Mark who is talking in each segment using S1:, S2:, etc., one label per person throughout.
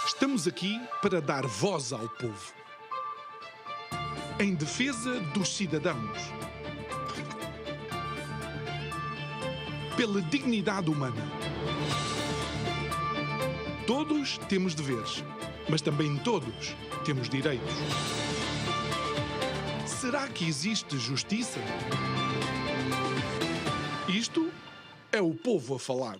S1: Estamos aqui para dar voz ao povo. Em defesa dos cidadãos. Pela dignidade humana. Todos temos deveres, mas também todos temos direitos. Será que existe justiça? Isto é o povo a falar.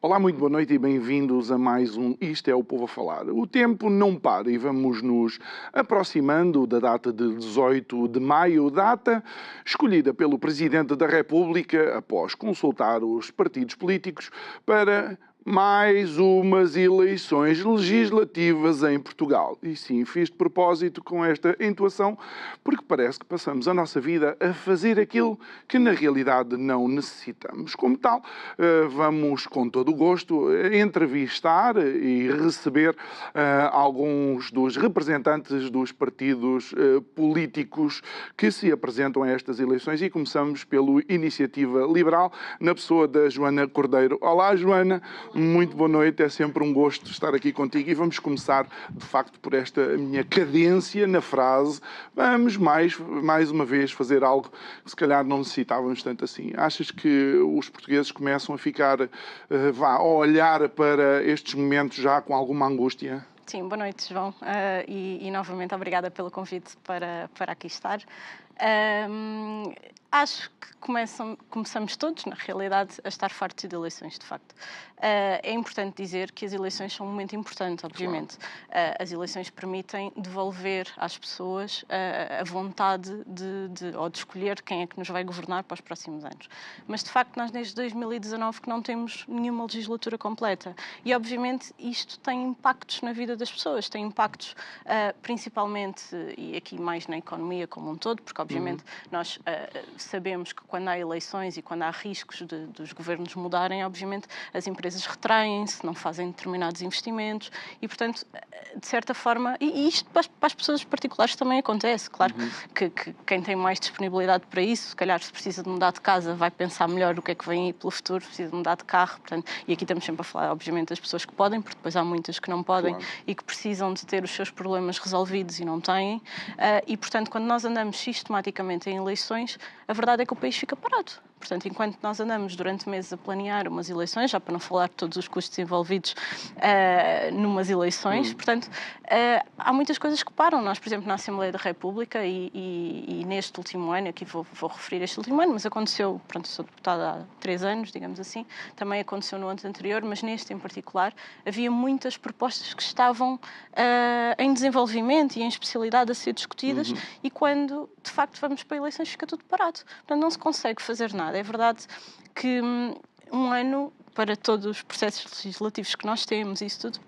S2: Olá, muito boa noite e bem-vindos a mais um Isto é o Povo a Falar. O tempo não para e vamos nos aproximando da data de 18 de maio, data escolhida pelo Presidente da República após consultar os partidos políticos para mais umas eleições legislativas em Portugal. E sim, fiz de propósito com esta entoação, porque parece que passamos a nossa vida a fazer aquilo que na realidade não necessitamos. Como tal, vamos com todo o gosto entrevistar e receber alguns dos representantes dos partidos políticos que se apresentam a estas eleições e começamos pelo Iniciativa Liberal, na pessoa da Joana Cordeiro. Olá, Joana. Muito boa noite, é sempre um gosto estar aqui contigo e vamos começar, de facto, por esta minha cadência na frase. Vamos mais uma vez fazer algo que se calhar não necessitávamos tanto assim. Achas que os portugueses começam a ficar, a olhar para estes momentos já com alguma angústia?
S3: Sim, boa noite, João. E novamente obrigada pelo convite para aqui estar. Acho que começamos todos, na realidade, a estar fartos de eleições, de facto. É importante dizer que as eleições são um momento importante, obviamente. Claro. As eleições permitem devolver às pessoas a vontade de escolher quem é que nos vai governar para os próximos anos. Mas, de facto, nós desde 2019 que não temos nenhuma legislatura completa. E, obviamente, isto tem impactos na vida das pessoas. Tem impactos, principalmente, e aqui mais na economia como um todo, porque, obviamente, nós sabemos que quando há eleições e quando há riscos dos governos mudarem, obviamente as empresas retraem-se, não fazem determinados investimentos e, portanto, de certa forma, e isto para as pessoas particulares também acontece, claro, que quem tem mais disponibilidade para isso, se calhar se precisa de mudar de casa, vai pensar melhor o que é que vem aí pelo futuro, precisa de mudar de carro, portanto, e aqui estamos sempre a falar, obviamente, das pessoas que podem, porque depois há muitas que não podem, claro, e que precisam de ter os seus problemas resolvidos e não têm, e, portanto, quando nós andamos sistematicamente em eleições, a verdade é que o país fica parado. Portanto, enquanto nós andamos durante meses a planear umas eleições, já para não falar de todos os custos envolvidos numas eleições, portanto, há muitas coisas que param. Nós, por exemplo, na Assembleia da República e neste último ano, aqui vou referir este último ano, mas aconteceu, pronto, sou deputada há 3 anos, digamos assim, também aconteceu no ano anterior, mas neste em particular, havia muitas propostas que estavam em desenvolvimento e em especialidade a ser discutidas e quando, de facto, vamos para eleições fica tudo parado. Portanto, não se consegue fazer nada. É verdade que um ano para todos os processos legislativos que nós temos e isso tudo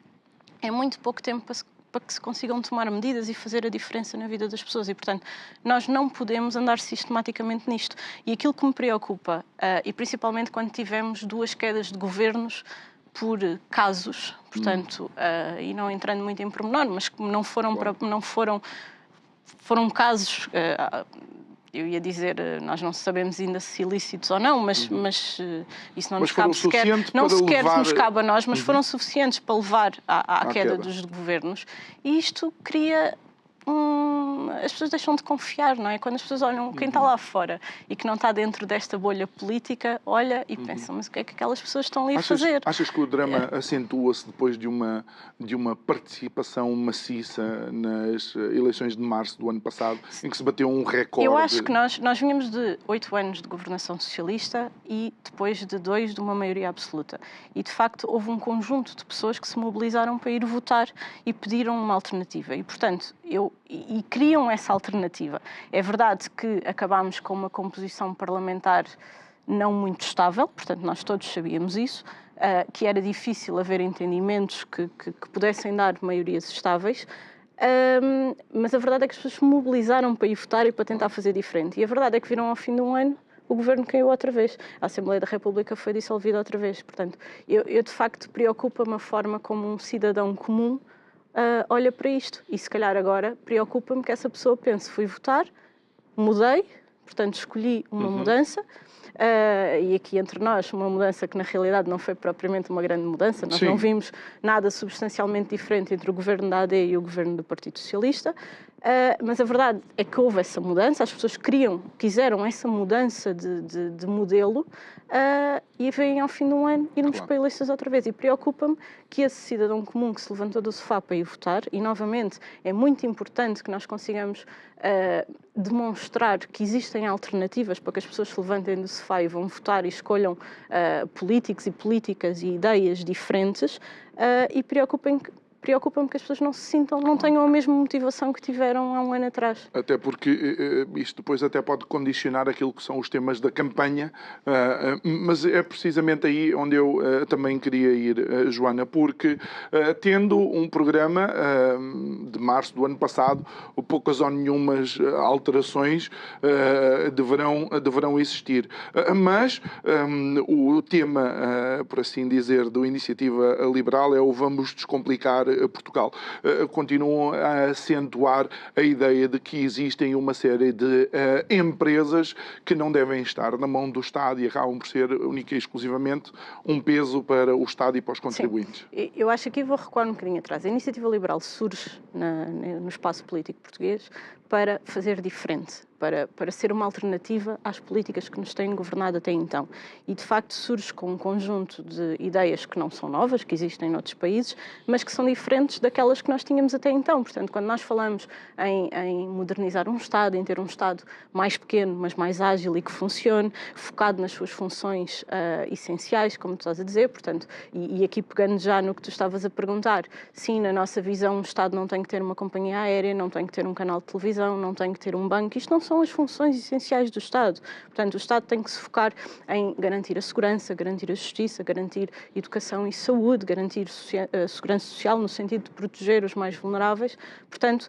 S3: é muito pouco tempo para que se consigam tomar medidas e fazer a diferença na vida das pessoas e, portanto, nós não podemos andar sistematicamente nisto. E aquilo que me preocupa, e principalmente quando tivemos 2 quedas de governos por casos, portanto, e não entrando muito em pormenor, mas que não foram casos... eu ia dizer, nós não sabemos ainda se ilícitos ou não, mas isso não nos cabe sequer, não sequer nos cabe a nós, mas foram suficientes para levar à queda dos governos. E isto cria... as pessoas deixam de confiar, não é? Quando as pessoas olham quem está lá fora e que não está dentro desta bolha política, olha e pensa, mas o que é que aquelas pessoas estão ali a fazer?
S2: Achas que o drama acentua-se depois de uma participação maciça nas eleições de março do ano passado, em que se bateu um recorde?
S3: Eu acho que nós vínhamos de 8 anos de governação socialista e depois de 2 de uma maioria absoluta. E, de facto, houve um conjunto de pessoas que se mobilizaram para ir votar e pediram uma alternativa. E, portanto, e criam essa alternativa. É verdade que acabámos com uma composição parlamentar não muito estável, portanto nós todos sabíamos isso, que era difícil haver entendimentos que pudessem dar maiorias estáveis, mas a verdade é que as pessoas se mobilizaram para ir votar e para tentar fazer diferente. E a verdade é que viram ao fim de um ano o governo caiu outra vez. A Assembleia da República foi dissolvida outra vez. Portanto, eu de facto preocupa-me a forma como um cidadão comum olha para isto. E se calhar agora preocupa-me que essa pessoa pense, fui votar, mudei, portanto escolhi uma mudança, e aqui entre nós, uma mudança que na realidade não foi propriamente uma grande mudança. Nós não vimos nada substancialmente diferente entre o governo da AD e o governo do Partido Socialista. Mas a verdade é que houve essa mudança, as pessoas quiseram essa mudança de modelo e vêm ao fim de um ano irmos para eleições outra vez. E preocupa-me que esse cidadão comum que se levantou do sofá para ir votar, e novamente é muito importante que nós consigamos demonstrar que existem alternativas para que as pessoas se levantem do sofá e vão votar e escolham políticos e políticas e ideias diferentes, e preocupa-me que as pessoas não tenham a mesma motivação que tiveram há um ano atrás.
S2: Até porque isto depois até pode condicionar aquilo que são os temas da campanha, mas é precisamente aí onde eu também queria ir, Joana, porque tendo um programa de março do ano passado, poucas ou nenhumas alterações deverão existir. Mas o tema, por assim dizer, do Iniciativa Liberal é o vamos descomplicar Portugal. Continuam a acentuar a ideia de que existem uma série de empresas que não devem estar na mão do Estado e acabam por ser única e exclusivamente um peso para o Estado e para os contribuintes.
S3: Sim. Eu acho que aqui vou recuar um bocadinho atrás. A Iniciativa Liberal surge no espaço político português para fazer diferente, para ser uma alternativa às políticas que nos têm governado até então. E, de facto, surge com um conjunto de ideias que não são novas, que existem noutros países, mas que são diferentes daquelas que nós tínhamos até então. Portanto, quando nós falamos em modernizar um Estado, em ter um Estado mais pequeno, mas mais ágil e que funcione, focado nas suas funções essenciais, como tu estás a dizer, portanto, e aqui pegando já no que tu estavas a perguntar, sim, na nossa visão, um Estado não tem que ter uma companhia aérea, não tem que ter um canal de televisão, não tem que ter um banco. Isto não são as funções essenciais do Estado. Portanto, o Estado tem que se focar em garantir a segurança, garantir a justiça, garantir educação e saúde, garantir a segurança social no sentido de proteger os mais vulneráveis. Portanto,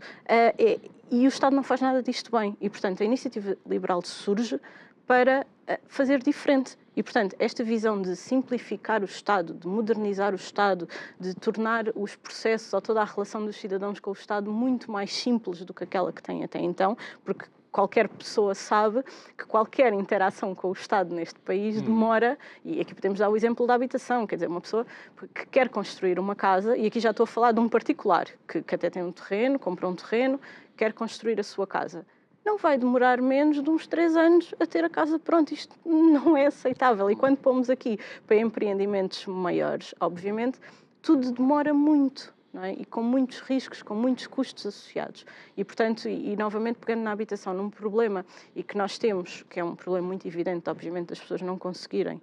S3: e o Estado não faz nada disto bem. E, portanto, a Iniciativa Liberal surge para fazer diferente. E, portanto, esta visão de simplificar o Estado, de modernizar o Estado, de tornar os processos ou toda a relação dos cidadãos com o Estado muito mais simples do que aquela que têm até então, porque qualquer pessoa sabe que qualquer interação com o Estado neste país demora, e aqui podemos dar o exemplo da habitação, quer dizer, uma pessoa que quer construir uma casa, e aqui já estou a falar de um particular, que até tem um terreno, comprou um terreno, quer construir a sua casa. Não vai demorar menos de uns 3 anos a ter a casa pronta. Isto não é aceitável. E quando pomos aqui para empreendimentos maiores, obviamente, tudo demora muito, não é? E com muitos riscos, com muitos custos associados. E, portanto, e novamente pegando na habitação, num problema e que nós temos, que é um problema muito evidente, obviamente, das pessoas não conseguirem,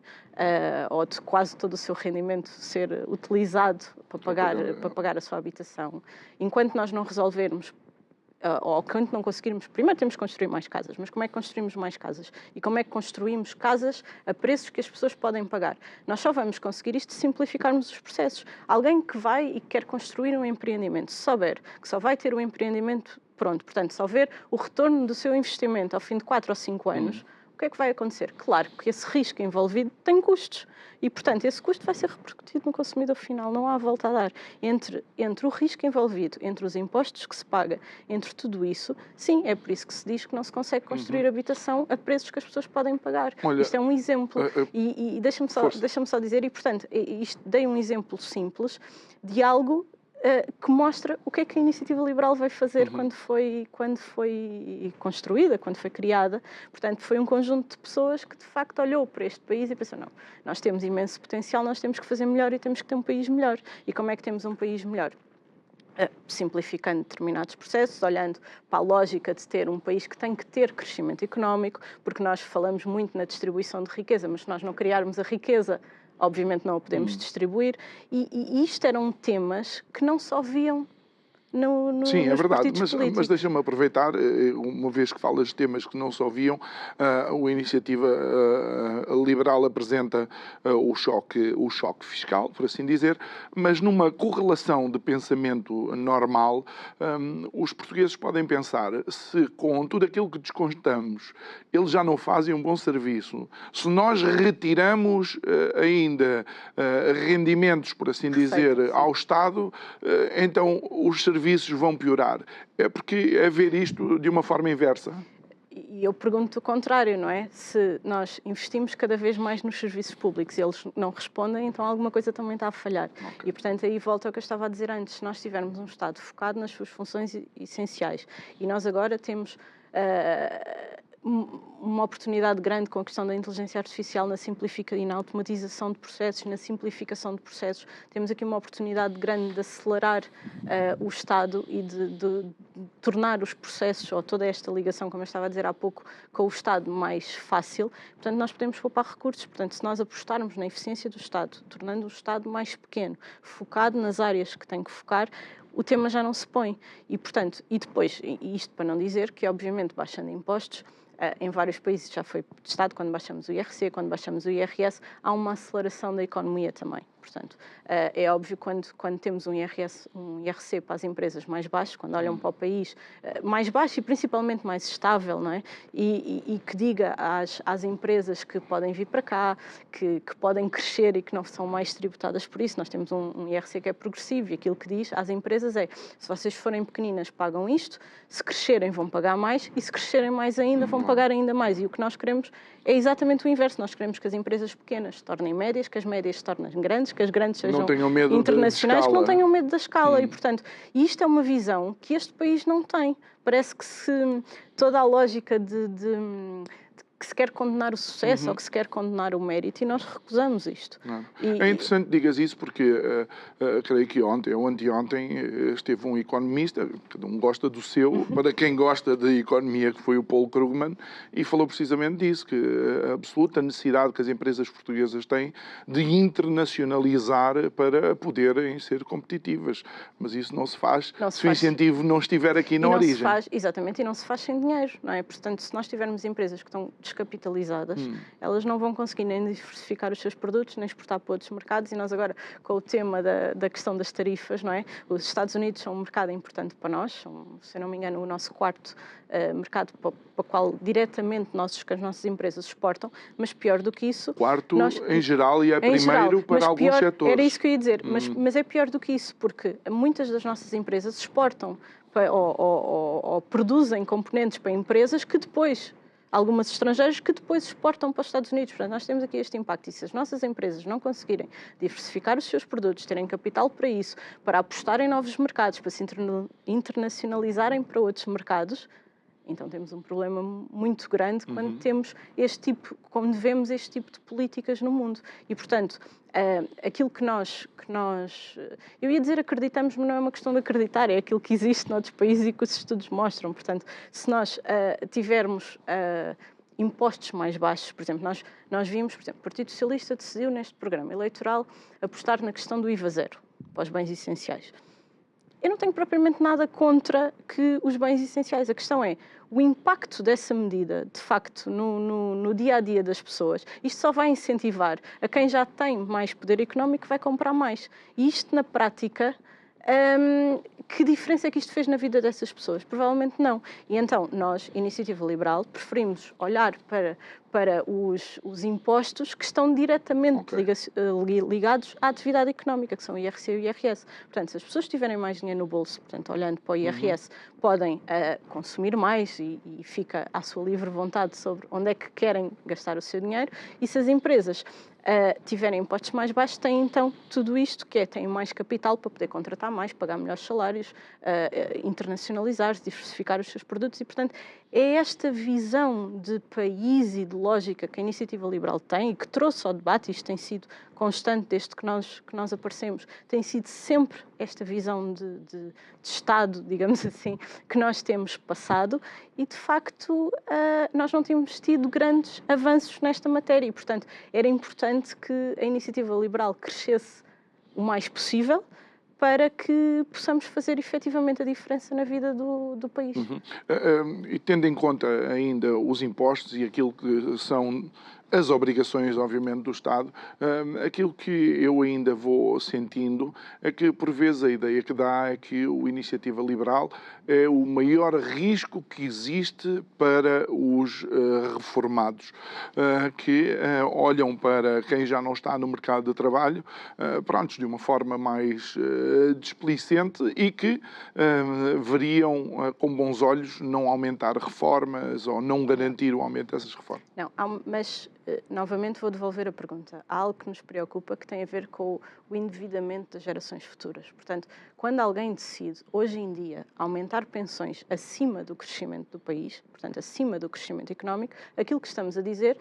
S3: ou de quase todo o seu rendimento ser utilizado para pagar a sua habitação. Enquanto nós não resolvermos, ou quando não conseguirmos, primeiro temos que construir mais casas, mas como é que construímos mais casas? E como é que construímos casas a preços que as pessoas podem pagar? Nós só vamos conseguir isto se simplificarmos os processos. Alguém que vai e quer construir um empreendimento, se souber que só vai ter um empreendimento pronto, portanto, se houver o retorno do seu investimento ao fim de 4 ou 5 anos, o que é que vai acontecer? Claro que esse risco envolvido tem custos e, portanto, esse custo vai ser repercutido no consumidor final, não há volta a dar. Entre o risco envolvido, entre os impostos que se paga, entre tudo isso, sim, é por isso que se diz que não se consegue construir habitação a preços que as pessoas podem pagar. Olha, isto é um exemplo. E deixa-me só dizer, e, portanto, dei um exemplo simples de algo que mostra o que é que a Iniciativa Liberal vai fazer quando foi construída, quando foi criada. Portanto, foi um conjunto de pessoas que, de facto, olhou para este país e pensou, não, nós temos imenso potencial, nós temos que fazer melhor e temos que ter um país melhor. E como é que temos um país melhor? Simplificando determinados processos, olhando para a lógica de ter um país que tem que ter crescimento económico, porque nós falamos muito na distribuição de riqueza, mas se nós não criarmos a riqueza, obviamente não a podemos distribuir, e isto eram temas que não só viam
S2: Sim, é verdade, mas deixa-me aproveitar, uma vez que falas de temas que não só viam, a Iniciativa Liberal apresenta o choque fiscal, por assim dizer, mas numa correlação de pensamento normal, os portugueses podem pensar, se com tudo aquilo que descontamos, eles já não fazem um bom serviço, se nós retiramos ainda rendimentos, por assim dizer, ao Estado, então os serviços vão piorar. É porque é ver isto de uma forma inversa.
S3: E eu pergunto o contrário, não é? Se nós investimos cada vez mais nos serviços públicos e eles não respondem, então alguma coisa também está a falhar.
S2: Ok.
S3: E, portanto, aí volta ao que eu estava a dizer antes. Se nós tivermos um Estado focado nas suas funções essenciais e nós agora temos uma oportunidade grande com a questão da inteligência artificial e na automatização de processos, na simplificação de processos, temos aqui uma oportunidade grande de acelerar o Estado e de tornar os processos, ou toda esta ligação, como eu estava a dizer há pouco, com o Estado mais fácil. Portanto, nós podemos poupar recursos. Portanto, se nós apostarmos na eficiência do Estado, tornando o Estado mais pequeno, focado nas áreas que tem que focar, o tema já não se põe. E, portanto, e depois, e isto para não dizer que, obviamente, baixando impostos, em vários países já foi testado, quando baixamos o IRC, quando baixamos o IRS, há uma aceleração da economia também. Portanto, é óbvio quando temos um IRC para as empresas mais baixo, quando olham para o país mais baixo e principalmente mais estável, não é? E que diga às empresas que podem vir para cá, que podem crescer e que não são mais tributadas por isso. Nós temos um IRC que é progressivo e aquilo que diz às empresas é: se vocês forem pequeninas, pagam isto, se crescerem vão pagar mais e se crescerem mais ainda vão pagar ainda mais. E o que nós queremos é exatamente o inverso. Nós queremos que as empresas pequenas se tornem médias, que as médias se tornem grandes, que as grandes sejam internacionais, que não tenham medo da escala. E, portanto, isto é uma visão que este país não tem. Parece que toda a lógica de que se quer condenar o sucesso ou que se quer condenar o mérito, e nós recusamos isto.
S2: É interessante que digas isso porque creio que ontem ou anteontem esteve um economista, cada um gosta do seu, para quem gosta de economia, que foi o Paul Krugman, e falou precisamente disso, que a absoluta necessidade que as empresas portuguesas têm de internacionalizar para poderem ser competitivas. Mas isso não se faz se o incentivo não estiver aqui na origem.
S3: Exatamente, e não se faz sem dinheiro, não é? Portanto, se nós tivermos empresas que estão descapitalizadas, elas não vão conseguir nem diversificar os seus produtos, nem exportar para outros mercados. E nós agora, com o tema da questão das tarifas, não é? Os Estados Unidos são um mercado importante para nós, se eu não me engano, o nosso quarto mercado para o qual diretamente as nossas empresas exportam, mas pior do que isso...
S2: Quarto em geral e é primeiro para alguns setores.
S3: Era isso que eu ia dizer, mas é pior do que isso, porque muitas das nossas empresas exportam ou produzem componentes para empresas que depois... algumas estrangeiras que depois exportam para os Estados Unidos. Portanto, nós temos aqui este impacto. E se as nossas empresas não conseguirem diversificar os seus produtos, terem capital para isso, para apostar em novos mercados, para se internacionalizarem para outros mercados, então temos um problema muito grande quando quando vemos este tipo de políticas no mundo. E, portanto, aquilo que nós, eu ia dizer acreditamos, mas não é uma questão de acreditar, é aquilo que existe noutros países e que os estudos mostram. Portanto, se nós tivermos impostos mais baixos, por exemplo, nós vimos, por exemplo, o Partido Socialista decidiu neste programa eleitoral apostar na questão do IVA zero para os bens essenciais. Eu não tenho propriamente nada contra que os bens essenciais. A questão é o impacto dessa medida, de facto, no dia-a-dia das pessoas. Isto só vai incentivar a quem já tem mais poder económico vai comprar mais. E isto, na prática, que diferença é que isto fez na vida dessas pessoas? Provavelmente não. E então, nós, Iniciativa Liberal, preferimos olhar para os impostos que estão diretamente ligados à atividade económica, que são o IRC e o IRS. Portanto, se as pessoas tiverem mais dinheiro no bolso, portanto, olhando para o IRS, podem consumir mais e fica à sua livre vontade sobre onde é que querem gastar o seu dinheiro. E se as empresas tiverem impostos mais baixos, têm então tudo isto, têm mais capital para poder contratar mais, pagar melhores salários, internacionalizar-se, diversificar os seus produtos e, portanto, é esta visão de país e de lógica que a Iniciativa Liberal tem e que trouxe ao debate, isto tem sido constante desde que nós aparecemos, tem sido sempre esta visão de Estado, digamos assim, que nós temos passado e, de facto, nós não temos tido grandes avanços nesta matéria e, portanto, era importante que a Iniciativa Liberal crescesse o mais possível para que possamos fazer efetivamente a diferença na vida do país.
S2: E tendo em conta ainda os impostos e aquilo que são as obrigações, obviamente, do Estado, aquilo que eu ainda vou sentindo é que, por vezes, a ideia que dá é que a iniciativa liberal é o maior risco que existe para os reformados, que olham para quem já não está no mercado de trabalho, pronto, de uma forma mais displicente e que veriam com bons olhos não aumentar reformas ou não garantir o aumento dessas reformas.
S3: Não, mas novamente vou devolver a pergunta. Há algo que nos preocupa que tem a ver com o endividamento das gerações futuras. Portanto, quando alguém decide, hoje em dia, aumentar pensões acima do crescimento do país, portanto, acima do crescimento económico, aquilo que estamos a dizer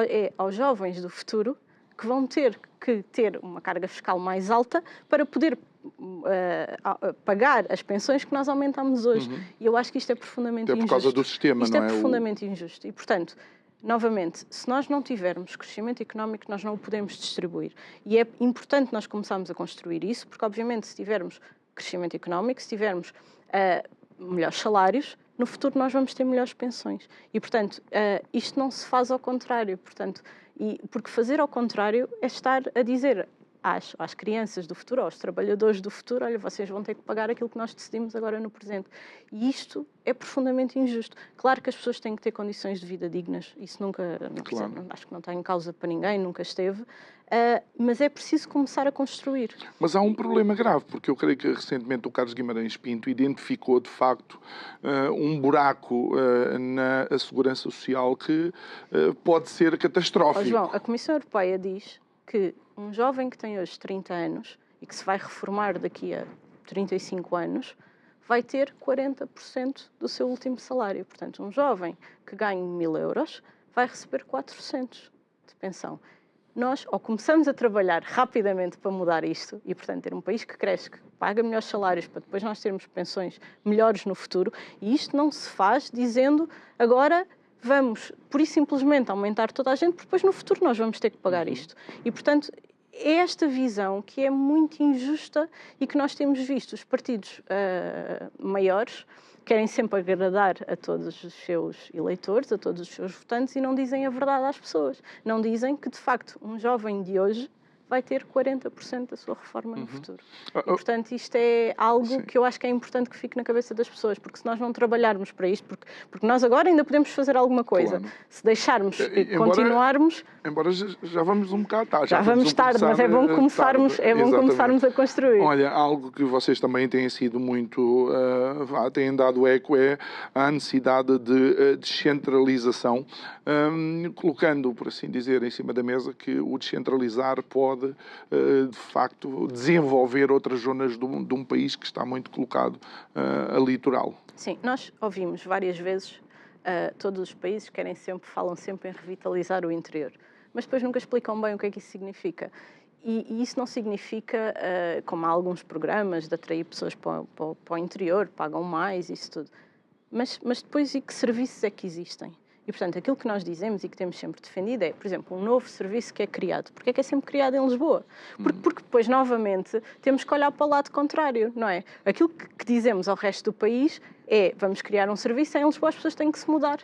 S3: é aos jovens do futuro que vão ter que ter uma carga fiscal mais alta para poder pagar as pensões que nós aumentamos hoje. E eu acho que isto é profundamente injusto.
S2: É por causa do sistema,
S3: isto
S2: não é?
S3: Isto é profundamente injusto. E, portanto, novamente, se nós não tivermos crescimento económico, nós não o podemos distribuir. E é importante nós começarmos a construir isso, porque, obviamente, se tivermos crescimento económico, se tivermos melhores salários, no futuro nós vamos ter melhores pensões. E, portanto, isto não se faz ao contrário. Portanto, porque fazer ao contrário é estar a dizer às crianças do futuro, aos trabalhadores do futuro, olha, vocês vão ter que pagar aquilo que nós decidimos agora no presente. E isto é profundamente injusto. Claro que as pessoas têm que ter condições de vida dignas, isso nunca, claro. Acho que não está em causa para ninguém, nunca esteve, mas é preciso começar a construir.
S2: Mas há um problema grave, porque eu creio que recentemente o Carlos Guimarães Pinto identificou, de facto, um buraco na segurança social que pode ser catastrófico.
S3: João, a Comissão Europeia diz que um jovem que tem hoje 30 anos e que se vai reformar daqui a 35 anos vai ter 40% do seu último salário. Portanto, um jovem que ganhe 1.000 euros vai receber 400 de pensão. Nós, ou começamos a trabalhar rapidamente para mudar isto e, portanto, ter um país que cresce, que paga melhores salários, para depois nós termos pensões melhores no futuro, e isto não se faz dizendo agora vamos, por isso simplesmente, aumentar toda a gente, porque depois no futuro nós vamos ter que pagar isto. E, portanto, é esta visão que é muito injusta e que nós temos visto. Os partidos maiores querem sempre agradar a todos os seus eleitores, a todos os seus votantes, e não dizem a verdade às pessoas. Não dizem que, de facto, um jovem de hoje vai ter 40% da sua reforma no futuro. E, portanto, isto é algo que eu acho que é importante que fique na cabeça das pessoas, porque se nós não trabalharmos para isto, porque nós agora ainda podemos fazer alguma coisa, claro. Se deixarmos e continuarmos...
S2: Embora já vamos um bocado tarde.
S3: Já vamos tarde, mas é bom começarmos a construir.
S2: Olha, algo que vocês também têm sido muito... têm dado eco é a necessidade de descentralização, colocando, por assim dizer, em cima da mesa que o descentralizar pode, de facto, desenvolver outras zonas de um país que está muito colocado a litoral.
S3: Sim, nós ouvimos várias vezes, todos os países falam sempre em revitalizar o interior, mas depois nunca explicam bem o que é que isso significa. E isso não significa, como há alguns programas de atrair pessoas para o interior, pagam mais, isso tudo. Mas depois, e que serviços é que existem? E, portanto, aquilo que nós dizemos e que temos sempre defendido é, por exemplo, um novo serviço que é criado. Porquê é que é sempre criado em Lisboa? Porque depois, novamente, temos que olhar para o lado contrário, não é? Aquilo que dizemos ao resto do país é, vamos criar um serviço em Lisboa, as pessoas têm que se mudar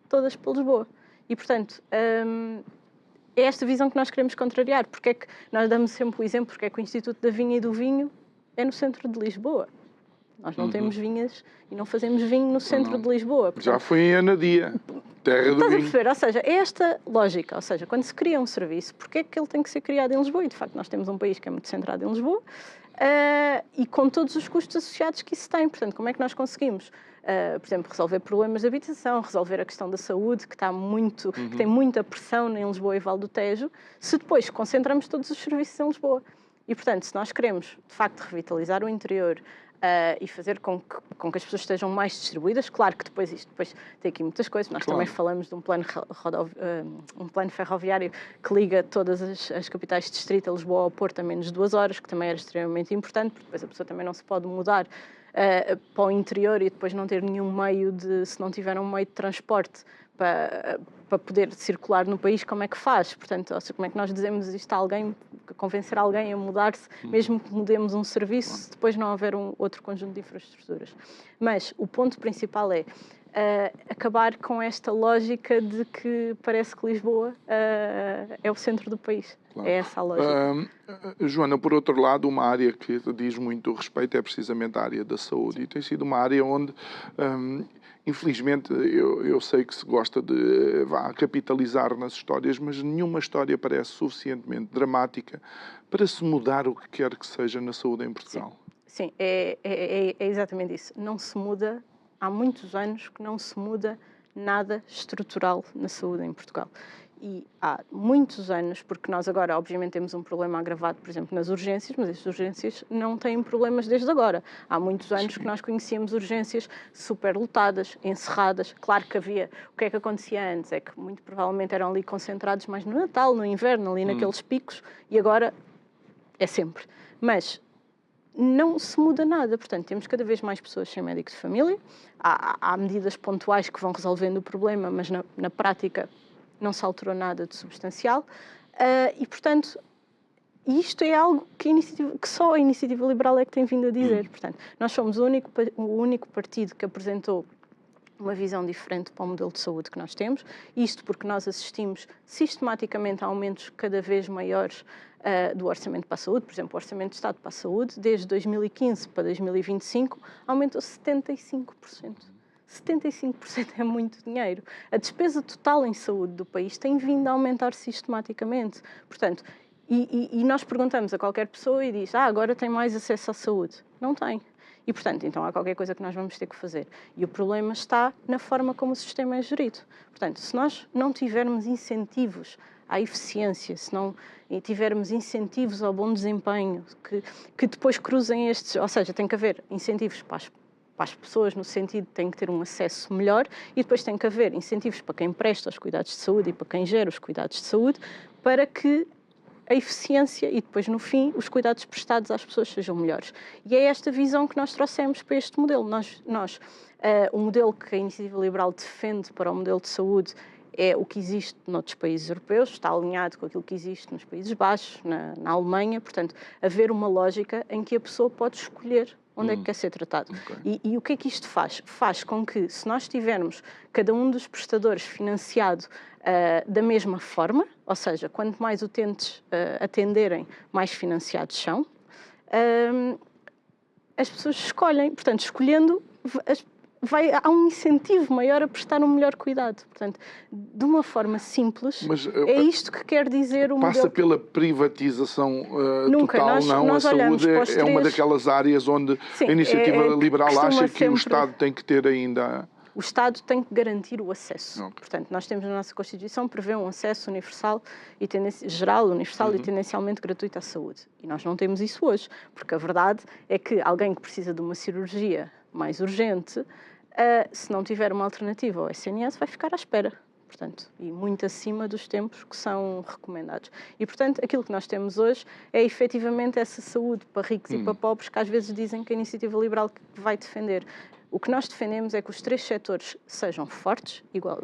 S3: todas para Lisboa. E, portanto, é esta visão que nós queremos contrariar. Porque é que nós damos sempre o exemplo, porque é que o Instituto da Vinha e do Vinho é no centro de Lisboa. Nós não temos vinhas e não fazemos vinho no centro de Lisboa. Portanto,
S2: já foi em Anadia, terra do vinho.
S3: Estás a perceber? Ou seja, é esta lógica. Ou seja, quando se cria um serviço, porquê é que ele tem que ser criado em Lisboa? E, de facto, nós temos um país que é muito centrado em Lisboa e com todos os custos associados que isso tem. Portanto, como é que nós conseguimos, por exemplo, resolver problemas de habitação, resolver a questão da saúde, que que tem muita pressão em Lisboa e Val do Tejo, se depois concentramos todos os serviços em Lisboa? E, portanto, se nós queremos, de facto, revitalizar o interior, e fazer com que as pessoas estejam mais distribuídas. Claro que depois tem aqui muitas coisas. Nós também falamos de um plano ferroviário que liga todas as capitais de distrito, a Lisboa ao Porto, a menos de 2 horas, que também era extremamente importante, porque depois a pessoa também não se pode mudar para o interior e depois não ter nenhum meio se não tiver um meio de transporte para poder circular no país, como é que faz? Portanto, como é que nós dizemos isto a alguém, convencer alguém a mudar-se, mesmo que mudemos um serviço, se depois não houver outro conjunto de infraestruturas. Mas o ponto principal é, acabar com esta lógica de que parece que Lisboa é o centro do país. Claro. É essa a lógica.
S2: Joana, por outro lado, uma área que diz muito respeito é precisamente a área da saúde. Sim. E tem sido uma área onde, infelizmente, eu sei que se gosta de capitalizar nas histórias, mas nenhuma história parece suficientemente dramática para se mudar o que quer que seja na saúde em Portugal.
S3: Sim, é exatamente isso. Não se muda, há muitos anos que não se muda nada estrutural na saúde em Portugal. E há muitos anos, porque nós agora, obviamente, temos um problema agravado, por exemplo, nas urgências, mas as urgências não têm problemas desde agora. Há muitos anos que nós conhecíamos urgências superlotadas, encerradas. Claro que havia... O que é que acontecia antes? É que muito provavelmente eram ali concentrados mais no Natal, no inverno, ali naqueles picos, e agora é sempre. Mas não se muda nada, portanto, temos cada vez mais pessoas sem médico de família, há medidas pontuais que vão resolvendo o problema, mas na prática não se alterou nada de substancial, e, portanto, isto é algo que só a Iniciativa Liberal é que tem vindo a dizer. Portanto, nós somos o único partido que apresentou uma visão diferente para o modelo de saúde que nós temos, isto porque nós assistimos sistematicamente a aumentos cada vez maiores do orçamento para a saúde. Por exemplo, o orçamento de Estado para a saúde, desde 2015 para 2025, aumentou 75%. 75% é muito dinheiro. A despesa total em saúde do país tem vindo a aumentar sistematicamente. Portanto, e nós perguntamos a qualquer pessoa e diz, agora tem mais acesso à saúde. Não tem. E, portanto, então há qualquer coisa que nós vamos ter que fazer. E o problema está na forma como o sistema é gerido. Portanto, se nós não tivermos incentivos à eficiência, se não tivermos incentivos ao bom desempenho, que depois cruzem estes... Ou seja, tem que haver incentivos para as pessoas, no sentido de têm que ter um acesso melhor, e depois tem que haver incentivos para quem presta os cuidados de saúde e para quem gera os cuidados de saúde, para que a eficiência e depois, no fim, os cuidados prestados às pessoas sejam melhores. E é esta visão que nós trouxemos para este modelo. O modelo que a Iniciativa Liberal defende para o modelo de saúde é o que existe noutros países europeus, está alinhado com aquilo que existe nos Países Baixos, na Alemanha, portanto, haver uma lógica em que a pessoa pode escolher onde é que quer ser tratado. Okay. E o que é que isto faz? Faz com que, se nós tivermos cada um dos prestadores financiado da mesma forma, ou seja, quanto mais utentes atenderem, mais financiados são, as pessoas escolhem. Portanto, escolhendo, há um incentivo maior a prestar um melhor cuidado. Portanto, de uma forma simples, é isto que quer dizer o modelo.
S2: Passa pela privatização total,
S3: nós
S2: a saúde é uma daquelas áreas onde a Iniciativa Liberal acha que o Estado tem que ter ainda...
S3: O Estado tem que garantir o acesso. Okay. Portanto, nós temos na nossa Constituição, prevê um acesso universal e geral, universal e tendencialmente gratuito à saúde. E nós não temos isso hoje, porque a verdade é que alguém que precisa de uma cirurgia mais urgente, se não tiver uma alternativa ao SNS, vai ficar à espera. Portanto, e muito acima dos tempos que são recomendados. E, portanto, aquilo que nós temos hoje é efetivamente essa saúde para ricos e para pobres, que às vezes dizem que a Iniciativa Liberal vai defender. O que nós defendemos é que os três setores sejam fortes,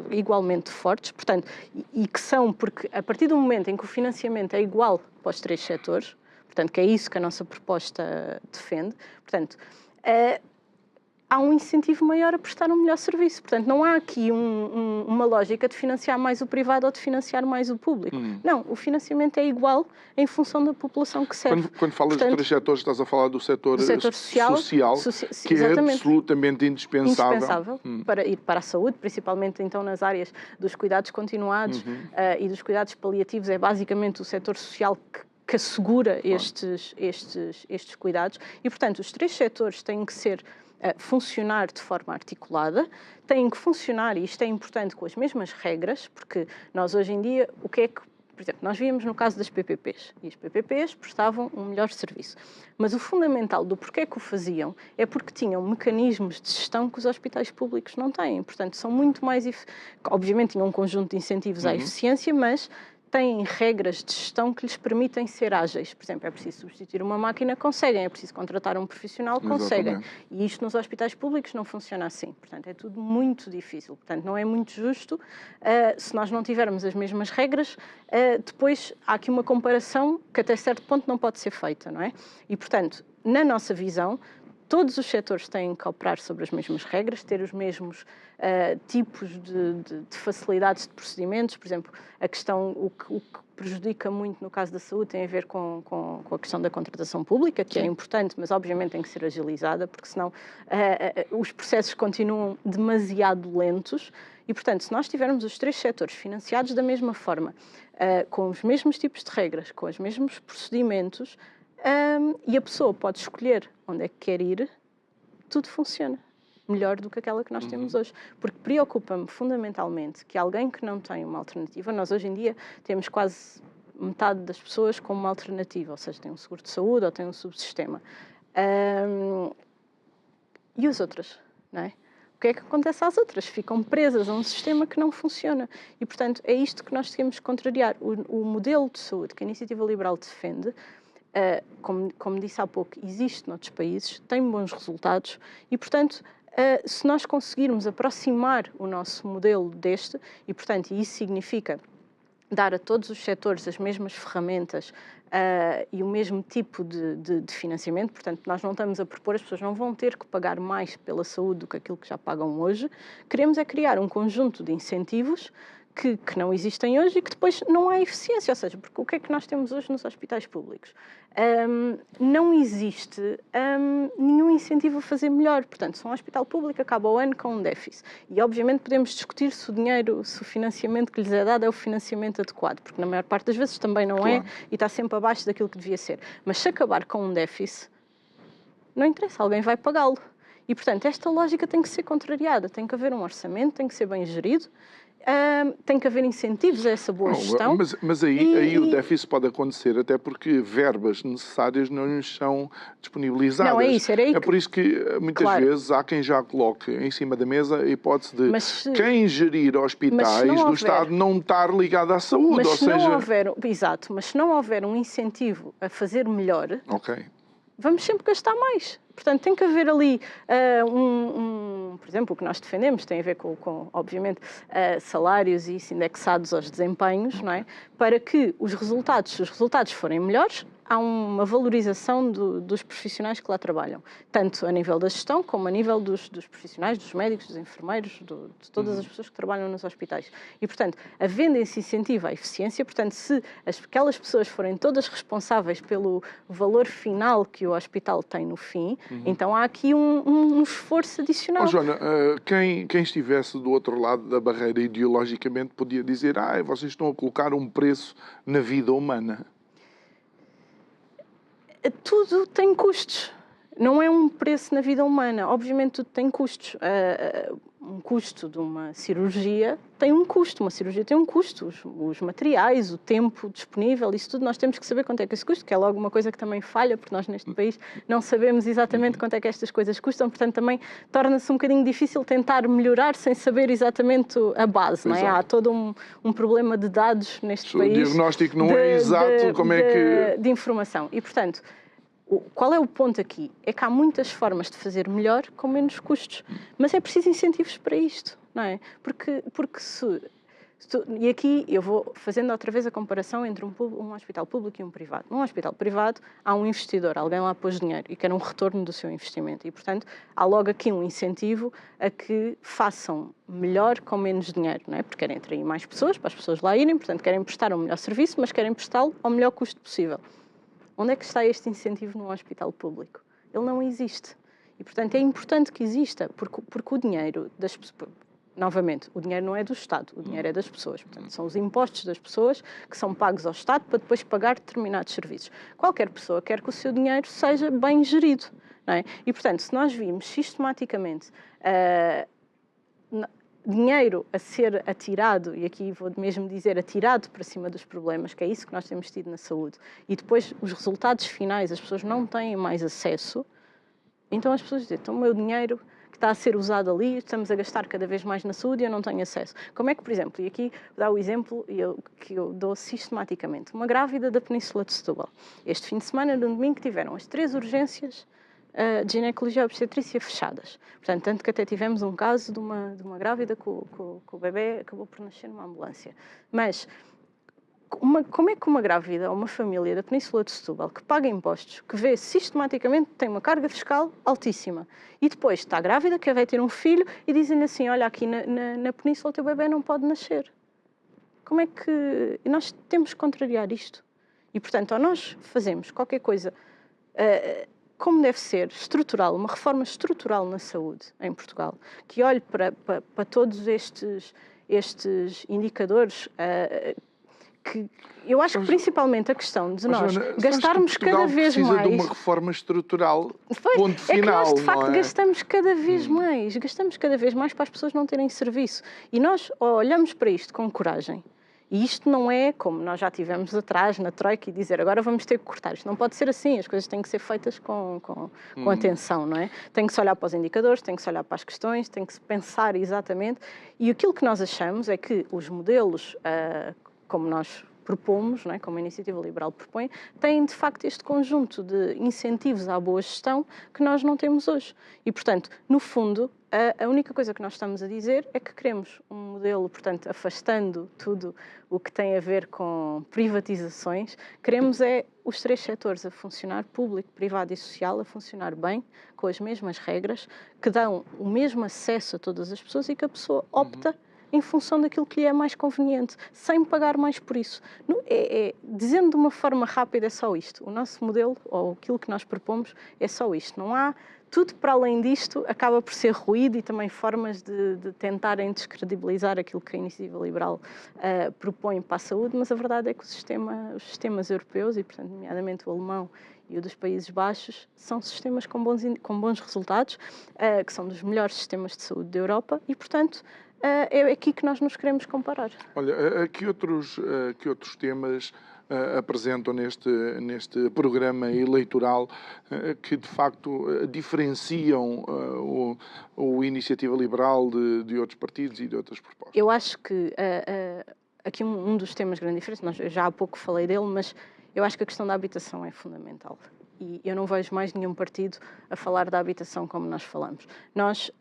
S3: igualmente fortes, portanto, e que são, porque a partir do momento em que o financiamento é igual para os três setores, portanto, que é isso que a nossa proposta defende, portanto, há um incentivo maior a prestar um melhor serviço. Portanto, não há aqui uma lógica de financiar mais o privado ou de financiar mais o público. Não, o financiamento é igual em função da população que serve.
S2: Quando falas de três setores, estás a falar do setor social que é absolutamente indispensável.
S3: Para ir para a saúde, principalmente então nas áreas dos cuidados continuados e dos cuidados paliativos. É basicamente o setor social que assegura estes cuidados. E, portanto, os três setores têm que funcionar de forma articulada, têm que funcionar, e isto é importante, com as mesmas regras, porque nós hoje em dia, por exemplo, nós víamos no caso das PPPs, e as PPPs prestavam um melhor serviço. Mas o fundamental do porquê que o faziam é porque tinham mecanismos de gestão que os hospitais públicos não têm. Portanto, são muito mais... Obviamente tinham um conjunto de incentivos à eficiência, mas têm regras de gestão que lhes permitem ser ágeis. Por exemplo, é preciso substituir uma máquina, conseguem. É preciso contratar um profissional, conseguem. Exatamente. E isto nos hospitais públicos não funciona assim. Portanto, é tudo muito difícil. Portanto, não é muito justo se nós não tivermos as mesmas regras. Depois, há aqui uma comparação que até certo ponto não pode ser feita, não é? E, portanto, na nossa visão, todos os setores têm que operar sobre as mesmas regras, ter os mesmos tipos de facilidades de procedimentos. Por exemplo, a questão, o que prejudica muito no caso da saúde tem a ver com a questão da contratação pública, que é importante, mas obviamente tem que ser agilizada, porque senão os processos continuam demasiado lentos. E, portanto, se nós tivermos os 3 setores financiados da mesma forma, com os mesmos tipos de regras, com os mesmos procedimentos, e a pessoa pode escolher onde é que quer ir, tudo funciona melhor do que aquela que nós temos hoje. Porque preocupa-me fundamentalmente que alguém que não tem uma alternativa, nós hoje em dia temos quase metade das pessoas com uma alternativa, ou seja, tem um seguro de saúde ou tem um subsistema. E as outras, não é? O que é que acontece às outras? Ficam presas a um sistema que não funciona. E, portanto, é isto que nós temos que contrariar. O modelo de saúde que a Iniciativa Liberal defende, como disse há pouco, existe noutros países, tem bons resultados e, portanto, se nós conseguirmos aproximar o nosso modelo deste, e, portanto, isso significa dar a todos os setores as mesmas ferramentas e o mesmo tipo de financiamento, portanto, nós não estamos a propor, as pessoas não vão ter que pagar mais pela saúde do que aquilo que já pagam hoje. Queremos é criar um conjunto de incentivos que não existem hoje e que depois não há eficiência. Ou seja, porque o que é que nós temos hoje nos hospitais públicos? Não existe nenhum incentivo a fazer melhor. Portanto, se um hospital público acaba o ano com um déficit, e obviamente podemos discutir se o financiamento que lhes é dado é o financiamento adequado, porque na maior parte das vezes também não é, e está sempre abaixo daquilo que devia ser. Mas se acabar com um déficit, não interessa, alguém vai pagá-lo. E, portanto, esta lógica tem que ser contrariada. Tem que haver um orçamento, tem que ser bem gerido, tem que haver incentivos a essa boa gestão.
S2: Mas aí o déficit pode acontecer, até porque verbas necessárias não lhes são disponibilizadas.
S3: Não, é isso, era aí
S2: É por isso que muitas vezes há quem já coloque em cima da mesa a hipótese de quem gerir hospitais do Estado não estar ligado à saúde.
S3: Mas se não houver, exato, mas se não houver um incentivo a fazer melhor, vamos sempre gastar mais. Portanto, tem que haver ali por exemplo, o que nós defendemos tem a ver com obviamente, salários e isso indexados aos desempenhos, não é? Para que se os resultados forem melhores, há uma valorização dos profissionais que lá trabalham, tanto a nível da gestão como a nível dos profissionais, dos médicos, dos enfermeiros, de todas as pessoas que trabalham nos hospitais. E, portanto, havendo esse incentivo à eficiência, portanto, se aquelas pessoas forem todas responsáveis pelo valor final que o hospital tem no fim, então há aqui um esforço adicional.
S2: Joana, quem estivesse do outro lado da barreira ideologicamente podia dizer vocês estão a colocar um preço na vida humana.
S3: Tudo tem custos. Não é um preço na vida humana. Obviamente tudo tem custos. Um custo de uma cirurgia tem um custo. Uma cirurgia tem um custo. Os materiais, o tempo disponível, isso tudo nós temos que saber quanto é que esse custa, que é logo uma coisa que também falha, porque nós neste país não sabemos exatamente quanto é que estas coisas custam, portanto também torna-se um bocadinho difícil tentar melhorar sem saber exatamente a base, não é? Há todo um problema de dados neste país.
S2: O diagnóstico não é exato, de
S3: informação. E, portanto, qual é o ponto aqui? É que há muitas formas de fazer melhor com menos custos. Mas é preciso incentivos para isto, não é? Porque e aqui eu vou fazendo outra vez a comparação entre um hospital público e um privado. Num hospital privado há um investidor, alguém lá pôs dinheiro e quer um retorno do seu investimento. E, portanto, há logo aqui um incentivo a que façam melhor com menos dinheiro, não é? Porque querem atrair mais pessoas, para as pessoas lá irem, portanto, querem prestar um melhor serviço, mas querem prestá-lo ao melhor custo possível. Onde é que está este incentivo num hospital público? Ele não existe. E, portanto, é importante que exista, porque o dinheiro das pessoas... Novamente, o dinheiro não é do Estado, o dinheiro é das pessoas. Portanto, são os impostos das pessoas que são pagos ao Estado para depois pagar determinados serviços. Qualquer pessoa quer que o seu dinheiro seja bem gerido, não é? E, portanto, se nós vimos sistematicamente dinheiro a ser atirado, e aqui vou mesmo dizer atirado para cima dos problemas, que é isso que nós temos tido na saúde, e depois os resultados finais, as pessoas não têm mais acesso, então as pessoas dizem, então o meu dinheiro que está a ser usado ali, estamos a gastar cada vez mais na saúde e eu não tenho acesso. Como é que, por exemplo, e aqui dá o exemplo que eu dou sistematicamente, uma grávida da Península de Setúbal. Este fim de semana, no domingo, tiveram as 3 urgências de ginecologia e obstetrícia fechadas. Portanto, tanto que até tivemos um caso de uma grávida que o bebê acabou por nascer numa ambulância. Mas como é que uma grávida ou uma família da Península de Setúbal que paga impostos, que vê sistematicamente tem uma carga fiscal altíssima e depois está grávida, que vai ter um filho e dizem assim, olha, aqui na Península o teu bebê não pode nascer. Como é que... Nós temos que contrariar isto. E, portanto, ou nós fazemos qualquer coisa como deve ser, estrutural, uma reforma estrutural na saúde em Portugal, que olhe para todos estes indicadores, que eu acho que principalmente a questão de nós gastarmos cada vez mais...
S2: precisa de uma reforma estrutural,
S3: pois,
S2: ponto final,
S3: é que nós, de facto,
S2: é?
S3: gastamos cada vez mais para as pessoas não terem serviço. E nós olhamos para isto com coragem. E isto não é como nós já tivemos atrás na Troika e dizer agora vamos ter que cortar. Isto não pode ser assim, as coisas têm que ser feitas com atenção, não é? Tem que se olhar para os indicadores, tem que se olhar para as questões, tem que se pensar exatamente. E aquilo que nós achamos é que os modelos, como nós propomos, não é? Como a Iniciativa Liberal propõe, têm de facto este conjunto de incentivos à boa gestão que nós não temos hoje. E, portanto, no fundo, a única coisa que nós estamos a dizer é que queremos um modelo, portanto, afastando tudo o que tem a ver com privatizações, queremos é os três setores a funcionar, público, privado e social, a funcionar bem, com as mesmas regras, que dão o mesmo acesso a todas as pessoas e que a pessoa opta em função daquilo que lhe é mais conveniente, sem pagar mais por isso. Dizendo de uma forma rápida, é só isto. O nosso modelo, ou aquilo que nós propomos, é só isto. Não há... Tudo para além disto acaba por ser ruído e também formas de tentarem descredibilizar aquilo que a Iniciativa Liberal propõe para a saúde, mas a verdade é que os sistemas europeus, e portanto, nomeadamente o alemão e o dos Países Baixos, são sistemas com bons resultados, que são dos melhores sistemas de saúde da Europa e, portanto, é aqui que nós nos queremos comparar.
S2: Olha, que outros temas apresentam neste programa eleitoral que, de facto, diferenciam o Iniciativa Liberal de outros partidos e de outras propostas?
S3: Eu acho que aqui um dos temas grande diferença, eu já há pouco falei dele, mas eu acho que a questão da habitação é fundamental. E eu não vejo mais nenhum partido a falar da habitação como nós falamos. Nós,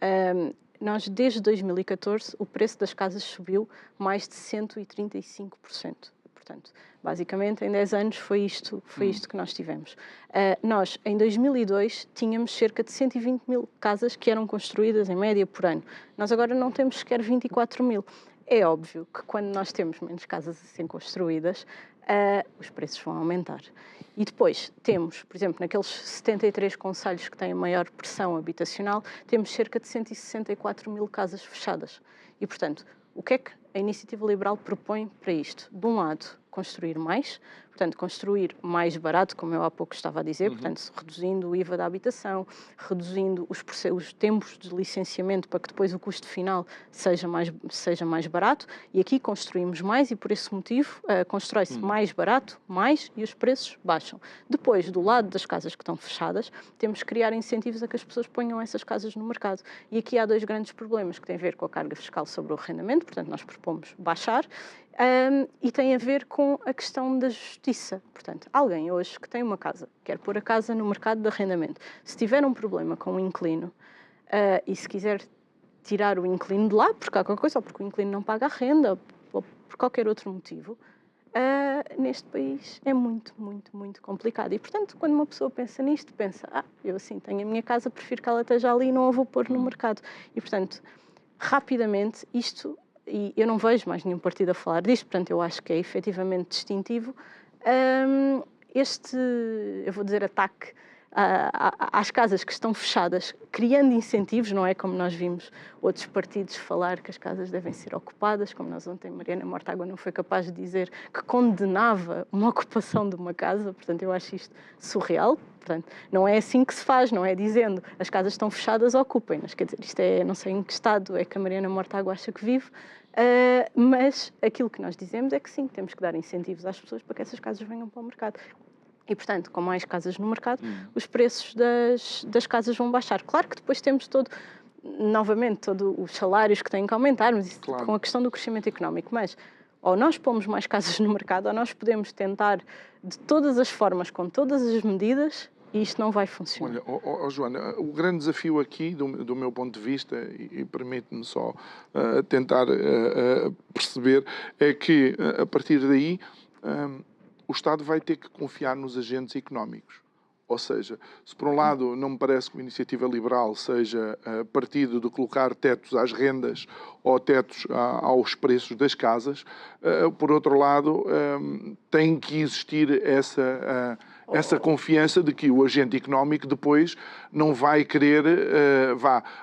S3: desde 2014, o preço das casas subiu mais de 135%. Portanto, basicamente, em 10 anos foi isto que nós tivemos. Nós, em 2002, tínhamos cerca de 120 mil casas que eram construídas, em média, por ano. Nós agora não temos sequer 24 mil. É óbvio que quando nós temos menos casas assim construídas, os preços vão aumentar. E depois temos, por exemplo, naqueles 73 concelhos que têm maior pressão habitacional, temos cerca de 164 mil casas fechadas. E, portanto, o que é que a Iniciativa Liberal propõe para isto? De um lado, construir mais, portanto, construir mais barato, como eu há pouco estava a dizer, portanto, reduzindo o IVA da habitação, reduzindo os tempos de licenciamento para que depois o custo final seja mais barato, e aqui construímos mais e por esse motivo constrói-se mais barato, mais, e os preços baixam. Depois, do lado das casas que estão fechadas, temos que criar incentivos a que as pessoas ponham essas casas no mercado. E aqui há dois grandes problemas que têm a ver com a carga fiscal sobre o arrendamento, portanto, nós propomos baixar, e tem a ver com a questão da justiça. Portanto, alguém hoje que tem uma casa, quer pôr a casa no mercado de arrendamento, se tiver um problema com o inquilino e se quiser tirar o inquilino de lá, por qualquer coisa, ou porque o inquilino não paga a renda, ou por qualquer outro motivo, neste país é muito, muito, muito complicado. E, portanto, quando uma pessoa pensa nisto, pensa, eu assim tenho a minha casa, prefiro que ela esteja ali e não a vou pôr no mercado. E, portanto, rapidamente, isto... E eu não vejo mais nenhum partido a falar disto, portanto, eu acho que é efetivamente distintivo. Eu vou dizer, ataque às casas que estão fechadas, criando incentivos, não é como nós vimos outros partidos falar que as casas devem ser ocupadas, como nós ontem, Mariana Mortágua não foi capaz de dizer que condenava uma ocupação de uma casa, portanto, eu acho isto surreal. Portanto, não é assim que se faz, não é dizendo as casas estão fechadas, ocupem-nas. Quer dizer, isto é, não sei em que estado é que a Mariana Mortágua acha que vive, mas aquilo que nós dizemos é que sim, temos que dar incentivos às pessoas para que essas casas venham para o mercado. E, portanto, com mais casas no mercado, os preços das casas vão baixar. Claro que depois temos novamente, todos os salários que têm que aumentar, mas isso com a questão do crescimento económico. Mas, ou nós pomos mais casas no mercado, ou nós podemos tentar, de todas as formas, com todas as medidas, e isto não vai funcionar.
S2: Olha, Joana, o grande desafio aqui, do meu ponto de vista, e permite-me só tentar perceber, é que, a partir daí, o Estado vai ter que confiar nos agentes económicos. Ou seja, se por um lado não me parece que a iniciativa liberal seja partido de colocar tetos às rendas ou tetos aos preços das casas, por outro lado tem que existir essa confiança de que o agente económico depois não vai querer,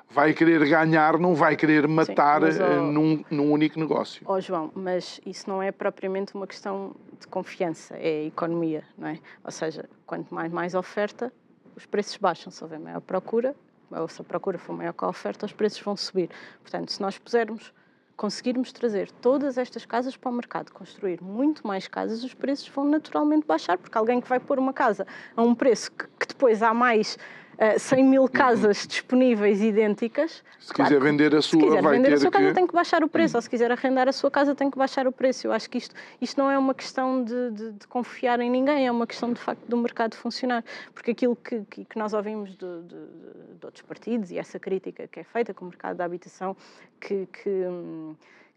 S2: vai querer ganhar, não vai querer matar. Sim, num único negócio.
S3: João, mas isso não é propriamente uma questão de confiança, é economia, não é? Ou seja, quanto mais oferta, os preços baixam. Se houver maior procura, ou se a procura for maior que a oferta, os preços vão subir. Portanto, se nós conseguirmos trazer todas estas casas para o mercado, construir muito mais casas, os preços vão naturalmente baixar, porque alguém que vai pôr uma casa a um preço que depois há mais 100 mil casas disponíveis idênticas.
S2: Se quiser vender a sua, vai ter que...
S3: casa, tem que baixar o preço. Ou se quiser arrendar a sua casa, tem que baixar o preço. Eu acho que isto não é uma questão de confiar em ninguém, é uma questão, de facto, do mercado funcionar. Porque aquilo que nós ouvimos de outros partidos, e essa crítica que é feita com o mercado da habitação, que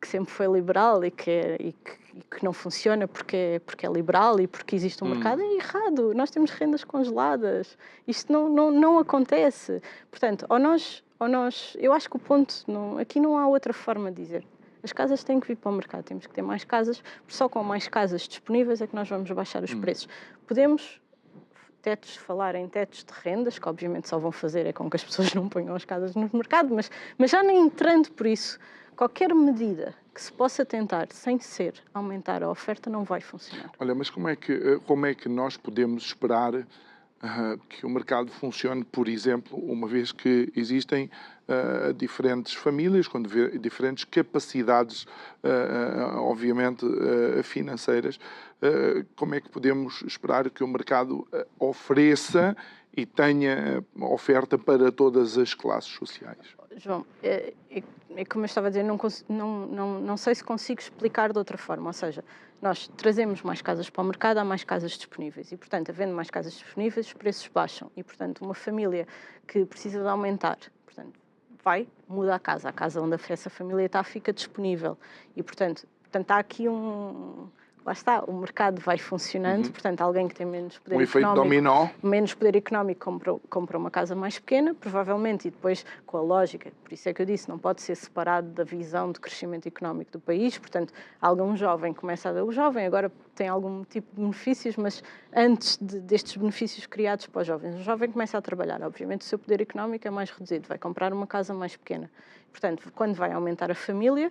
S3: sempre foi liberal e que não funciona porque é liberal e porque existe um mercado, é errado. Nós temos rendas congeladas. Isto não acontece. Portanto, eu acho que o ponto, aqui não há outra forma de dizer. As casas têm que vir para o mercado, temos que ter mais casas, porque só com mais casas disponíveis é que nós vamos baixar os preços. Podemos falar em tetos de rendas, que obviamente só vão fazer é com que as pessoas não ponham as casas no mercado, mas já nem entrando por isso, qualquer medida que se possa tentar, sem ser aumentar a oferta, não vai funcionar.
S2: Olha, mas como é que nós podemos esperar que o mercado funcione, por exemplo, uma vez que existem diferentes famílias, com diferentes capacidades, obviamente, financeiras, como é que podemos esperar que o mercado ofereça e tenha oferta para todas as classes sociais?
S3: João, é como eu estava a dizer, não sei se consigo explicar de outra forma. Ou seja, nós trazemos mais casas para o mercado, há mais casas disponíveis. E, portanto, havendo mais casas disponíveis, os preços baixam. E, portanto, uma família que precisa de aumentar, portanto, muda a casa onde essa família está fica disponível. E, portanto há aqui lá está, o mercado vai funcionando, portanto, alguém que tem menos poder económico compra uma casa mais pequena, provavelmente, e depois, com a lógica, por isso é que eu disse, não pode ser separado da visão de crescimento económico do país, portanto, algum jovem o jovem agora tem algum tipo de benefícios, mas antes destes benefícios criados para os jovens, o jovem começa a trabalhar, obviamente o seu poder económico é mais reduzido, vai comprar uma casa mais pequena. Portanto, quando vai aumentar a família,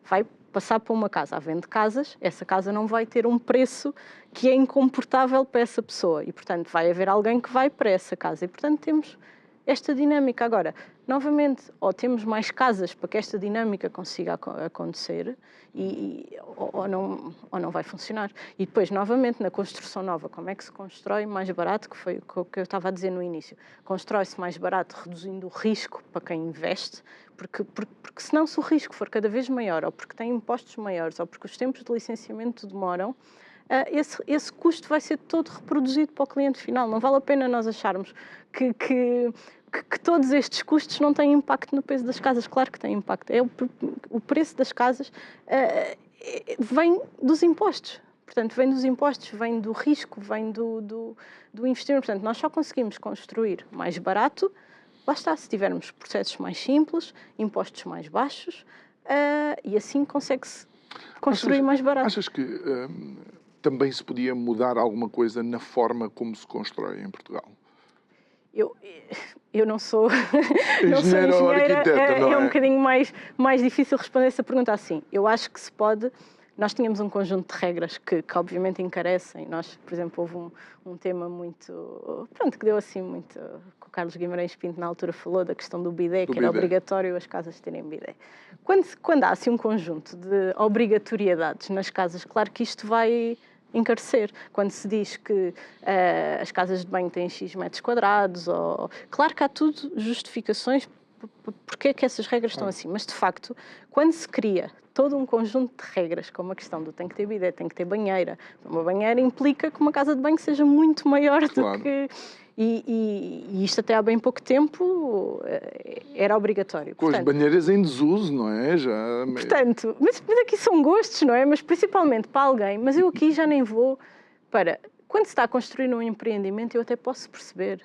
S3: vai passar para uma casa. Havendo casas, essa casa não vai ter um preço que é incomportável para essa pessoa. E, portanto, vai haver alguém que vai para essa casa. E, portanto, temos esta dinâmica. Agora, novamente, ou temos mais casas para que esta dinâmica consiga acontecer ou não vai funcionar. E depois, novamente, na construção nova, como é que se constrói mais barato, que foi o que eu estava a dizer no início. Constrói-se mais barato reduzindo o risco para quem investe, porque senão, se o risco for cada vez maior, ou porque tem impostos maiores, ou porque os tempos de licenciamento demoram, esse custo vai ser todo reproduzido para o cliente final. Não vale a pena nós acharmos que todos estes custos não têm impacto no preço das casas. Claro que tem impacto. O preço das casas vem dos impostos. Portanto, vem dos impostos, vem do risco, vem do investimento. Portanto, nós só conseguimos construir mais barato, lá está, se tivermos processos mais simples, impostos mais baixos, e assim consegue-se construir mais barato.
S2: Achas que também se podia mudar alguma coisa na forma como se constrói em Portugal?
S3: Eu não sou engenheira, é um bocadinho mais difícil responder essa pergunta assim. Eu acho que se pode. Nós tínhamos um conjunto de regras que obviamente encarecem. Nós, por exemplo, houve um tema muito... que deu assim muito... Que o Carlos Guimarães Pinto na altura falou da questão do bidé, que era obrigatório as casas terem bidé. Quando há assim um conjunto de obrigatoriedades nas casas, claro que isto vai encarecer. Quando se diz que as casas de banho têm X metros quadrados, claro que há tudo justificações porque é que essas regras estão assim, mas de facto, quando se cria todo um conjunto de regras, como a questão do tem que ter bidé, tem que ter banheira, uma banheira implica que uma casa de banho seja muito maior do que... E isto até há bem pouco tempo era obrigatório.
S2: Com as banheiras em desuso, não é? Já...
S3: Portanto, mas aqui são gostos, não é? Mas principalmente para alguém, mas eu aqui já nem vou para... Quando se está a construir um empreendimento, eu até posso perceber,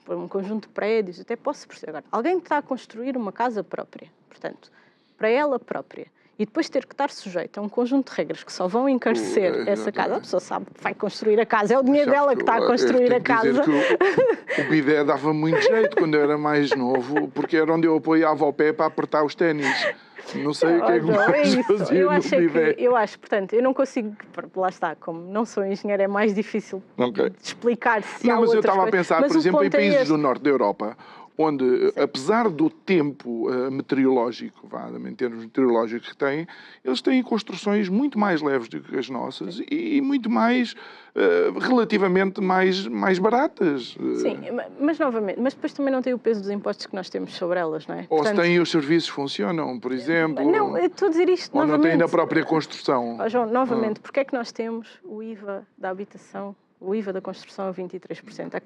S3: por um conjunto de prédios, até posso perceber. Agora, alguém que está a construir uma casa própria, portanto, para ela própria, e depois ter que estar sujeito a um conjunto de regras que só vão encarecer essa casa, a pessoa sabe que vai construir a casa, é o dinheiro dela que está a construir a casa.
S2: O bidé dava muito jeito quando eu era mais novo, porque era onde eu apoiava o pé para apertar os ténis. Não sei o que é que mais fazia no bidé.
S3: Eu acho, portanto, eu não consigo, lá está, como não sou engenheiro, é mais difícil de explicar se há outras coisas.
S2: Não, mas eu estava a pensar, por exemplo, em países do
S3: este.
S2: norte da Europa, onde, apesar do tempo meteorológico, em termos meteorológicos que têm, eles têm construções muito mais leves do que as nossas e muito mais, relativamente mais baratas.
S3: Sim, mas novamente, mas depois também não tem o peso dos impostos que nós temos sobre elas, não é?
S2: Ou se têm os serviços funcionam, por exemplo.
S3: Não, eu estou a dizer isto
S2: ou
S3: novamente.
S2: Ou não têm na própria construção.
S3: João, novamente, porque é que nós temos o IVA da habitação? O IVA da construção é 23%.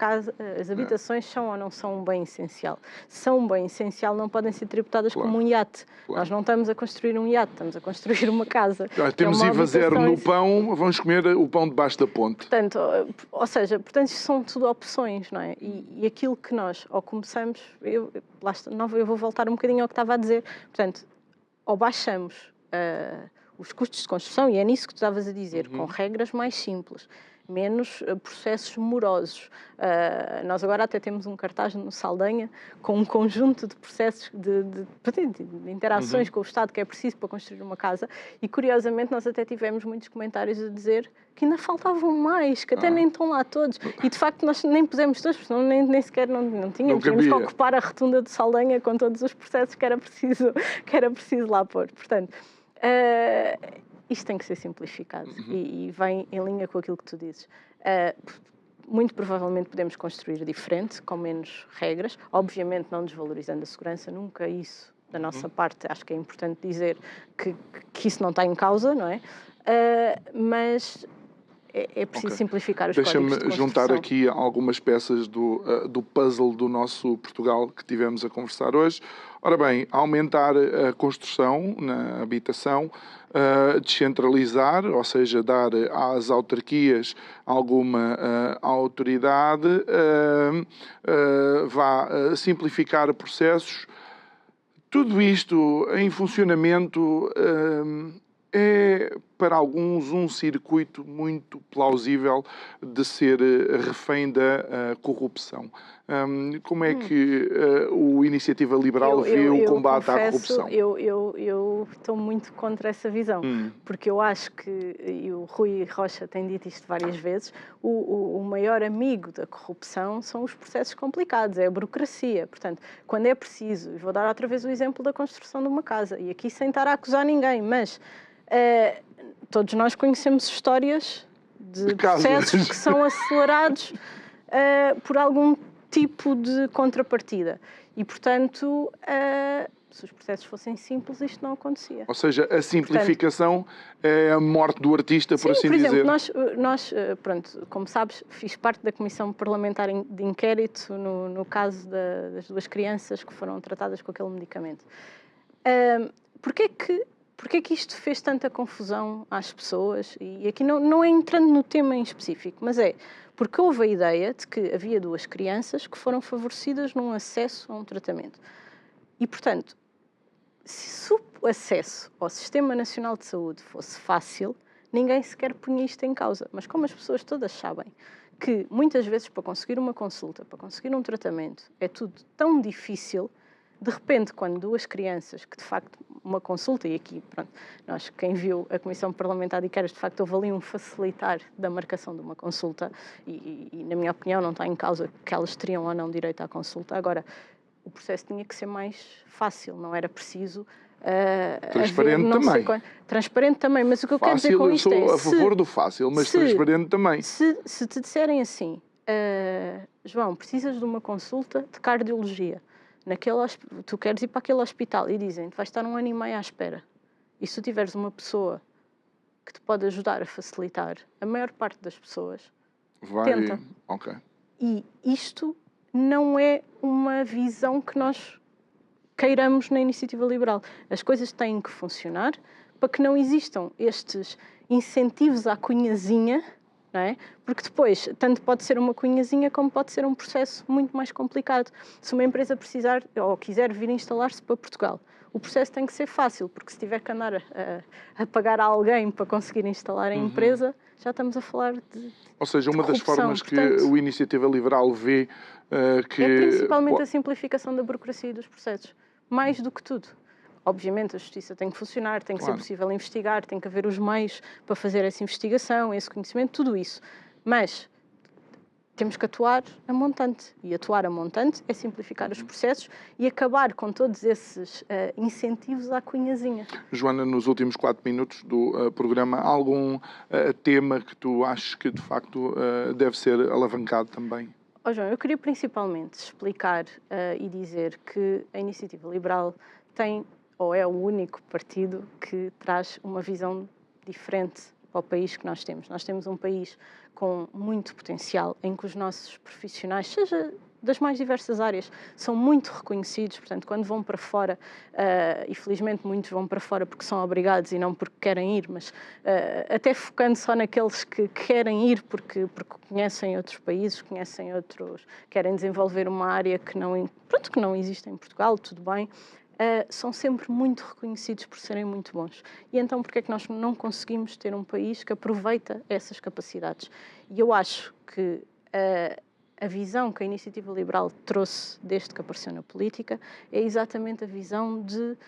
S3: As habitações são ou não são um bem essencial? São um bem essencial, não podem ser tributadas como um iate. Nós não estamos a construir um iate, estamos a construir uma casa.
S2: Temos IVA zero no pão, vamos comer o pão debaixo da ponte.
S3: Portanto, isto são tudo opções, não é? E aquilo que nós, ou começamos, eu vou voltar um bocadinho ao que estava a dizer. Portanto, ou baixamos os custos de construção, e é nisso que tu estavas a dizer, com regras mais simples, menos processos morosos. Nós agora até temos um cartaz no Saldanha com um conjunto de processos de interações com o Estado que é preciso para construir uma casa e, curiosamente, nós até tivemos muitos comentários a dizer que ainda faltavam mais, que até nem estão lá todos. E, de facto, nós nem pusemos todos, porque nem sequer não tínhamos. Tínhamos que ocupar a rotunda de Saldanha com todos os processos que era preciso lá pôr. Portanto, isto tem que ser simplificado e vem em linha com aquilo que tu dizes. Muito provavelmente podemos construir diferente, com menos regras, obviamente não desvalorizando a segurança, nunca isso da nossa parte, acho que é importante dizer que isso não está em causa, não é? Mas é preciso simplificar os códigos de construção.
S2: Deixa-me juntar aqui algumas peças do puzzle do nosso Portugal que tivemos a conversar hoje. Ora bem, aumentar a construção na habitação, descentralizar, ou seja, dar às autarquias alguma autoridade, simplificar processos. Tudo isto em funcionamento é, para alguns, um circuito muito plausível de ser refém da corrupção. Como é que o Iniciativa Liberal vê o combate à corrupção?
S3: Eu estou muito contra essa visão, porque eu acho que, e o Rui Rocha tem dito isto várias vezes, o maior amigo da corrupção são os processos complicados, é a burocracia. Portanto, quando é preciso, e vou dar outra vez o exemplo da construção de uma casa, e aqui sem estar a acusar ninguém, mas todos nós conhecemos histórias de processos que são acelerados por algum tipo de contrapartida. E, portanto, se os processos fossem simples, isto não acontecia.
S2: Ou seja, a simplificação é a morte do artista, por assim dizer.
S3: Por exemplo, nós, pronto, como sabes, fiz parte da Comissão Parlamentar de Inquérito no caso das duas crianças que foram tratadas com aquele medicamento. Porquê que isto fez tanta confusão às pessoas? E aqui não é entrando no tema em específico, mas porque houve a ideia de que havia duas crianças que foram favorecidas num acesso a um tratamento. E, portanto, se o acesso ao Sistema Nacional de Saúde fosse fácil, ninguém sequer punha isto em causa. Mas como as pessoas todas sabem que muitas vezes para conseguir uma consulta, para conseguir um tratamento, é tudo tão difícil, de repente, quando duas crianças, que de facto uma consulta, e aqui, pronto, nós, quem viu a Comissão Parlamentar de Inquéritos, de facto houve ali um facilitar da marcação de uma consulta e, na minha opinião, não está em causa que elas teriam ou não direito à consulta. Agora, o processo tinha que ser mais fácil, não era preciso...
S2: transparente também.
S3: Transparente também, mas o que eu quero dizer com isto é...
S2: Eu sou a favor do fácil, mas transparente também.
S3: Se te disserem assim, João, precisas de uma consulta de cardiologia, tu queres ir para aquele hospital e dizem-te, vais estar 1 ano e meio à espera. E se tu tiveres uma pessoa que te pode ajudar a facilitar, a maior parte das pessoas tenta.
S2: Ok.
S3: E isto não é uma visão que nós queiramos na iniciativa liberal. As coisas têm que funcionar para que não existam estes incentivos à cunhazinha, não é? Porque depois, tanto pode ser uma cunhazinha como pode ser um processo muito mais complicado. Se uma empresa precisar ou quiser vir instalar-se para Portugal, o processo tem que ser fácil, porque se tiver que andar a pagar a alguém para conseguir instalar a empresa, já estamos a falar de
S2: Ou seja, uma das formas que
S3: portanto,
S2: a Iniciativa Liberal vê que...
S3: é principalmente a simplificação da burocracia e dos processos, mais do que tudo. Obviamente a justiça tem que funcionar, tem que ser possível investigar, tem que haver os meios para fazer essa investigação, esse conhecimento, tudo isso. Mas temos que atuar a montante. E atuar a montante é simplificar os processos e acabar com todos esses incentivos à cunhazinha.
S2: Joana, nos últimos 4 minutos do programa, há algum tema que tu achas que, de facto, deve ser alavancado também?
S3: João, eu queria principalmente explicar e dizer que a Iniciativa Liberal tem, ou é o único partido que traz uma visão diferente para o país que nós temos. Nós temos um país com muito potencial, em que os nossos profissionais, seja das mais diversas áreas, são muito reconhecidos. Portanto, quando vão para fora, e felizmente muitos vão para fora porque são obrigados e não porque querem ir, mas até focando só naqueles que querem ir porque conhecem outros países, conhecem outros, querem desenvolver uma área que não existe em Portugal, tudo bem. São sempre muito reconhecidos por serem muito bons. E então, porque é que nós não conseguimos ter um país que aproveita essas capacidades? E eu acho que a visão que a Iniciativa Liberal trouxe desde que apareceu na política é exatamente a visão de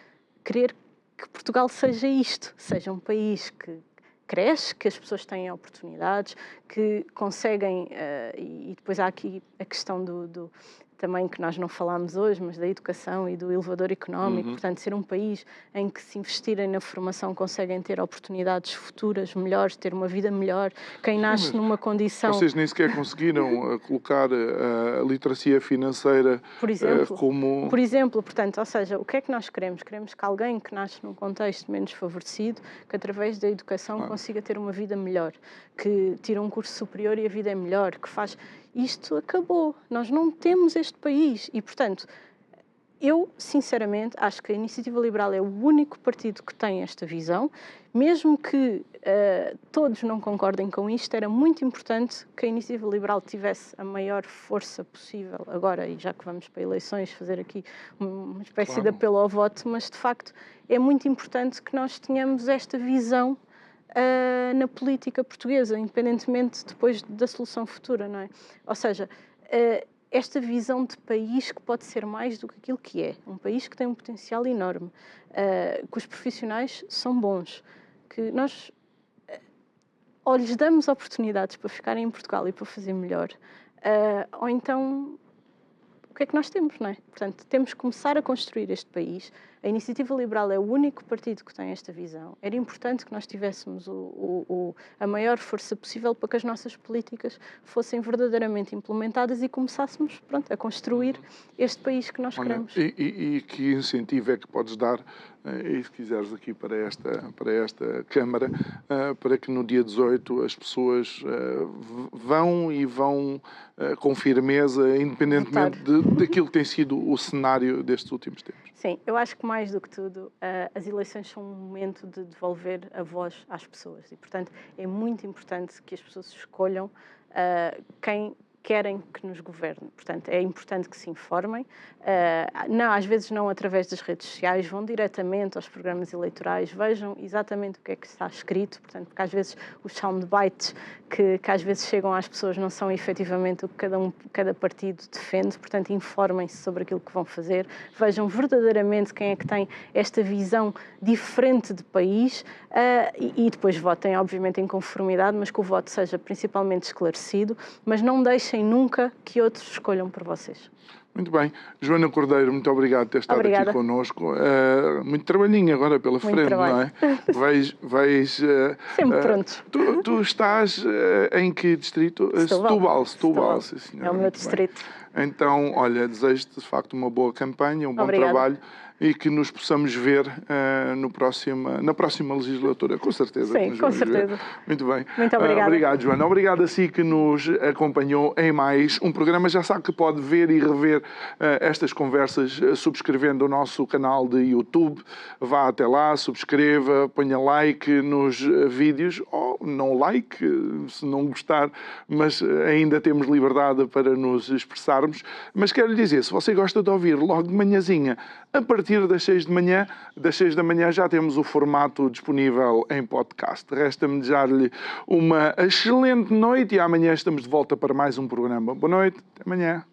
S3: querer que Portugal seja isto, seja um país que cresce, que as pessoas têm oportunidades, que conseguem, e depois há aqui a questão também que nós não falámos hoje, mas da educação e do elevador económico, portanto, ser um país em que se investirem na formação conseguem ter oportunidades futuras melhores, ter uma vida melhor. Quem nasce numa condição...
S2: Vocês nem sequer conseguiram colocar a literacia financeira como...
S3: Por exemplo, portanto, ou seja, o que é que nós queremos? Queremos que alguém que nasce num contexto menos favorecido, que através da educação consiga ter uma vida melhor, que tira um curso superior e a vida é melhor, que faz... Isto acabou. Nós não temos este país e, portanto, eu, sinceramente, acho que a Iniciativa Liberal é o único partido que tem esta visão. Mesmo que todos não concordem com isto, era muito importante que a Iniciativa Liberal tivesse a maior força possível agora, e já que vamos para eleições, fazer aqui uma espécie de apelo ao voto, mas, de facto, é muito importante que nós tenhamos esta visão na política portuguesa, independentemente depois da solução futura, não é? Ou seja, esta visão de país que pode ser mais do que aquilo que é. Um país que tem um potencial enorme, que os profissionais são bons, que nós ou lhes damos oportunidades para ficarem em Portugal e para fazer melhor, ou então o que é que nós temos, não é? Portanto, temos que começar a construir este país. A Iniciativa Liberal é o único partido que tem esta visão. Era importante que nós tivéssemos a maior força possível para que as nossas políticas fossem verdadeiramente implementadas e começássemos, pronto, a construir este país que nós queremos.
S2: E que incentivo é que podes dar, e se quiseres aqui para esta Câmara, para que no dia 18 as pessoas vão com firmeza, independentemente daquilo que tem sido o cenário destes últimos tempos?
S3: Sim, eu acho que mais do que tudo, as eleições são um momento de devolver a voz às pessoas e, portanto, é muito importante que as pessoas escolham quem querem que nos governe. Portanto, é importante que se informem. Às vezes não através das redes sociais, vão diretamente aos programas eleitorais, vejam exatamente o que é que está escrito, portanto, porque às vezes os soundbites que às vezes chegam às pessoas não são efetivamente o que cada partido defende, portanto, informem-se sobre aquilo que vão fazer, vejam verdadeiramente quem é que tem esta visão diferente de país e depois votem, obviamente, em conformidade, mas que o voto seja principalmente esclarecido, mas não deixem nunca que outros escolham por vocês.
S2: Muito bem. Joana Cordeiro, muito obrigado por ter estado aqui connosco. Muito trabalhinho agora pela frente,
S3: trabalho.
S2: Não é? Vais
S3: sempre prontos.
S2: Tu estás em que distrito? Setúbal, sim, senhora.
S3: É o meu distrito.
S2: Bem. Então, olha, desejo-te de facto uma boa campanha, um bom trabalho e que nos possamos ver na próxima legislatura, com certeza.
S3: Sim, com certeza.
S2: Muito bem.
S3: Muito obrigada.
S2: Obrigado, Joana. Obrigado a si que nos acompanhou em mais um programa. Já sabe que pode ver e rever estas conversas subscrevendo o nosso canal de YouTube. Vá até lá, subscreva, ponha like nos vídeos ou não like, se não gostar, mas ainda temos liberdade para nos expressarmos. Mas quero lhe dizer, se você gosta de ouvir logo de manhãzinha, a partir das 6 da manhã já temos o formato disponível em podcast. Resta-me desejar-lhe uma excelente noite e amanhã estamos de volta para mais um programa. Boa noite, até amanhã.